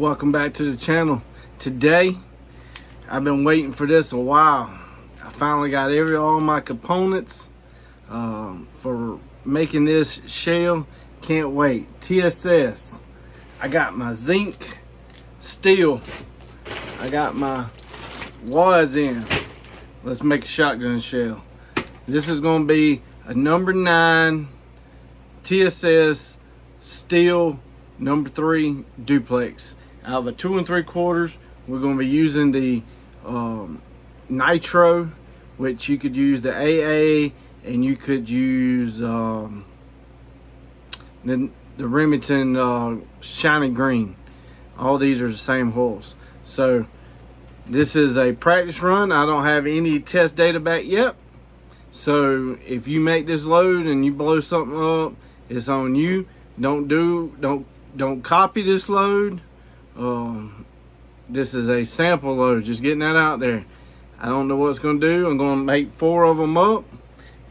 welcome back to the channel. Today, I've been waiting for this a while. I finally got all my components for making this shell. Can't wait. TSS. I got my zinc, steel. I got my wads in. Let's make a shotgun shell. This is going to be a number 9 TSS steel number 3 duplex. Out of a 2 3/4, we're going to be using the nitro, which you could use the AA, and you could use the Remington shiny green. All these are the same holes. So this is a practice run. I don't have any test data back yet. So if you make this load and you blow something up, it's on you. Don't copy this load. This is a sample load, just getting that out there. I don't know what it's going to do. I'm going to make 4 of them up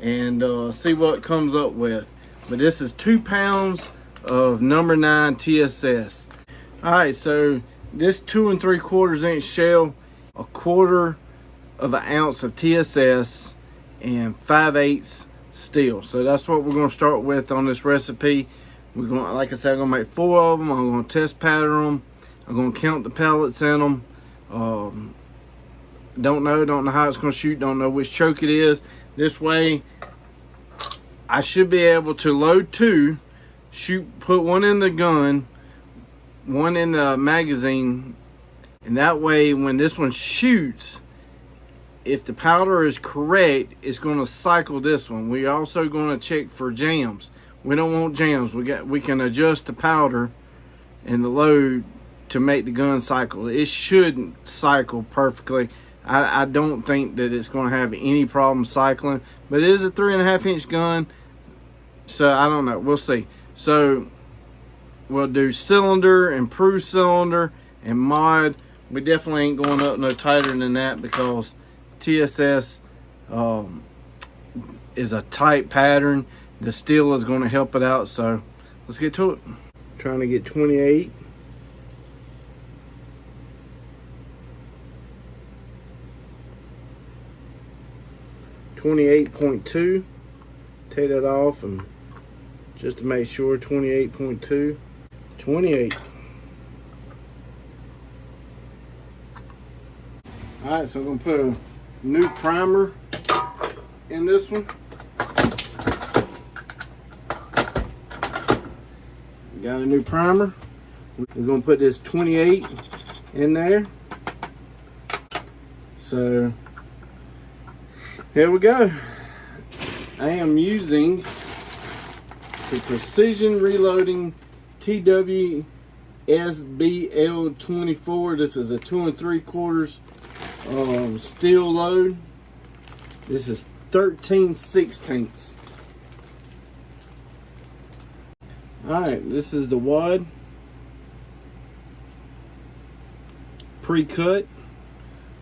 and see what it comes up with. But this is 2 pounds of number 9 TSS. All right, so this 2 3/4 inch shell, 1/4 of an ounce of TSS and 5/8 steel. So that's what we're going to start with on this recipe. We're going, like I said, I'm going to make 4 of them. I'm going to test pattern them. I'm going to count the pellets in them. Don't know how it's going to shoot. Don't know which choke it is. This way, I should be able to load 2, put 1 in the gun, 1 in the magazine, and that way, when this one shoots, if the powder is correct, it's going to cycle this one. We're also going to check for jams. We don't want jams. We can adjust the powder and the load to make the gun cycle. It should cycle perfectly. I don't think that it's going to have any problem cycling, but it is a 3.5 inch gun, so I don't know. We'll see. So we'll do cylinder, improved cylinder, and mod. We definitely ain't going up no tighter than that because TSS is a tight pattern. The steel is going to help it out, so let's get to it. Trying to get 28. .2. Take that off and just to make sure. 28.2. 28. Alright, so I'm going to put a new primer in this one. Got a new primer. We're going to put this 28 in there. So here we go. I am using the Precision Reloading TWSBL24. This is a 2 3/4 steel load. This is 13/16. Alright, this is the wad. Pre-cut.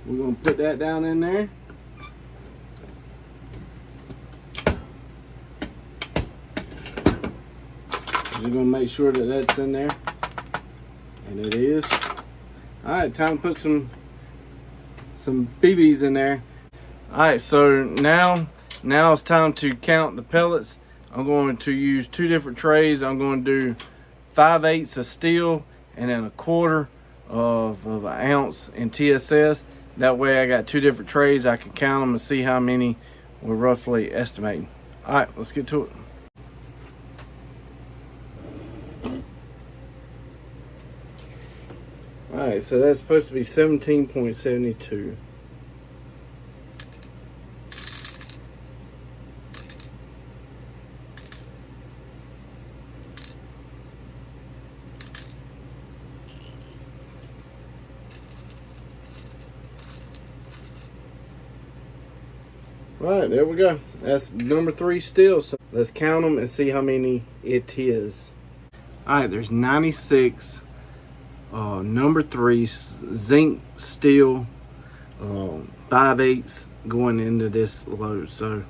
We're going to put that down in there. Just going to make sure that that's in there. And it is. Alright, time to put some BBs in there. Alright, so now it's time to count the pellets. I'm going to use 2 different trays. I'm going to do 5/8 of steel and then 1/4 of an ounce in TSS. That way I got 2 different trays. I can count them and see how many we're roughly estimating. All right, let's get to it. All right, so that's supposed to be 17.72. All right, there we go. That's number 3 steel. So let's count them and see how many it is. All right, there's 96 number 3 zinc steel 5/8 going into this load. So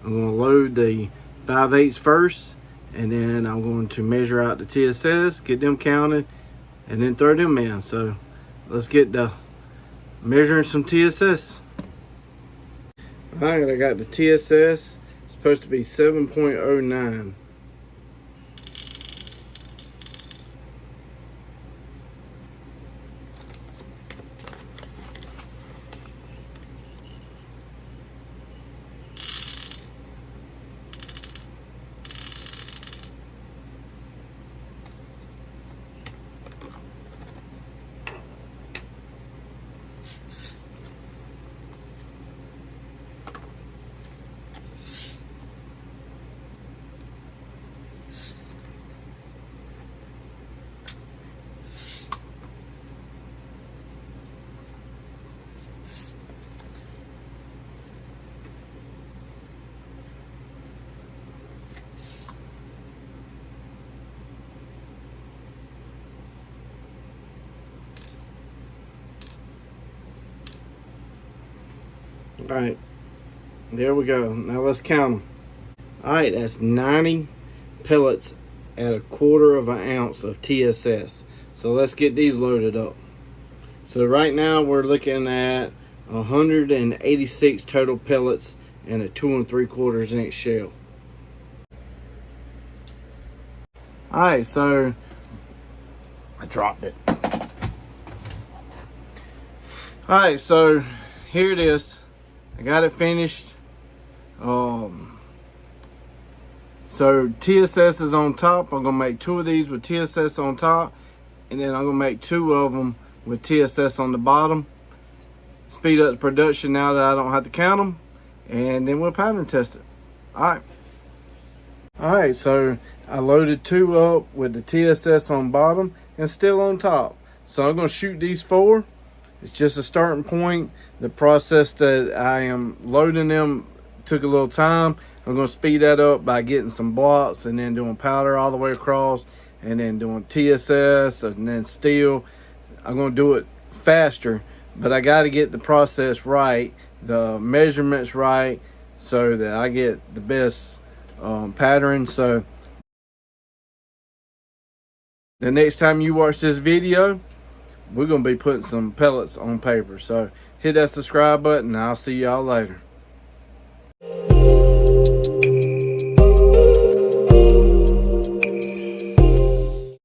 I'm going to load the 5/8 first, and then I'm going to measure out the TSS, get them counted, and then throw them in. So let's get the measuring some TSS. All right, I got the TSS. It's supposed to be 7.09. All right, there we go. Now let's count them. All right, that's 90 pellets at 1/4 ounce of TSS. So let's get these loaded up. So right now we're looking at 186 total pellets and a 2 3/4 inch shell. All right, so I dropped it. All right, so here it is. I got it finished. So TSS is on top. I'm gonna make 2 of these with TSS on top, and then I'm gonna make 2 of them with TSS on the bottom. Speed up the production now that I don't have to count them, and then we'll pattern test it. All right, so I loaded 2 up with the TSS on bottom and still on top. So I'm gonna shoot these 4. It's just a starting point. The process that I am loading them took a little time. I'm going to speed that up by getting some blocks and then doing powder all the way across and then doing TSS and then steel. I'm going to do it faster, but I got to get the process right, the measurements right, so that I get the best pattern. So the next time you watch this video, we're going to be putting some pellets on paper. So hit that subscribe button and I'll see y'all later.